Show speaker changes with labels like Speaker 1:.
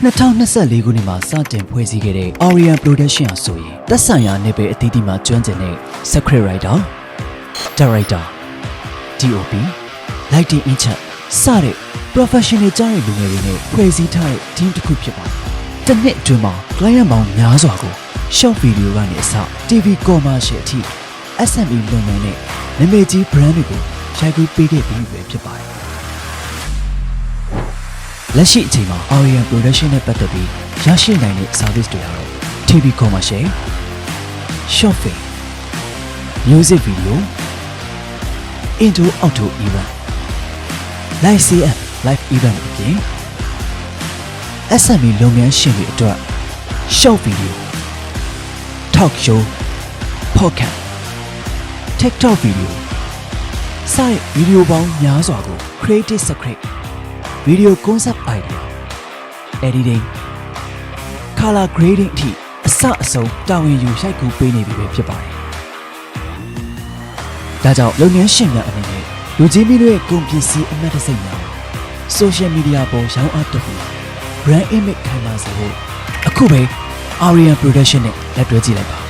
Speaker 1: 2024 ခုနှစ်မှာစတင်ဖွဲ့စည်းခဲ့တဲ့ Arian Production ဟာဆိုရင်သက်ဆိုင်ရာနယ်ပယ်အသီးသီးမှာကျွမ်းကျင်တဲ့ Script Writer, Director, DOP, Lighting Engineer စတဲ့ Professional ကြတဲ့လူငယ်တွေနဲ့ဖွဲ့စည်းထားတဲ့ team တစ်ခုဖြစ်ပါတယ်။တစ်နှစ်အတွင်းမှာ client ပေါင်းများစွာကို short video ကနေအစ TV commercial အထိ SME လုပ်ငန်းနဲ့နာမည်ကြီး brand တွေကိုရိုက်ကူးပေးခဲ့ပြီးပဲဖြစ်ပါတယ်။လက်ရှိအချိန်မှာ Arian Production နဲ့ပတ်သက်ပြီးရရှိနိုင်တဲ့ service တွေကတော့ TV commercial, short film, music video, indoor outdoor event, live CM, live event အပြင် SME လုပ်ငန်းရှင်တွေအတွက် short video, talk show, podcast, TikTok video စတဲ့ video ပေါင်းများစွာကို creative script, video concept idea, editing, color grading အထိအစအဆုံးတာဝန်ယူရိုက်ကူးပေးနေပြီပဲဖြစ်ပါတယ်။ဒါကြောင့်လုပ်ငန်းရှင်များအနေနဲ့လူကြီးမျိုးရဲ့ကုန်ပစ္စည်းအမှတ်တစိမ့်များ social media ပေါ်ရောင်းအားတက်ပြီး brand image ခိုင်မာစေဖို့အခုပဲ Arian Production နဲ့လက်တွဲကြည့်လိုက်ပါ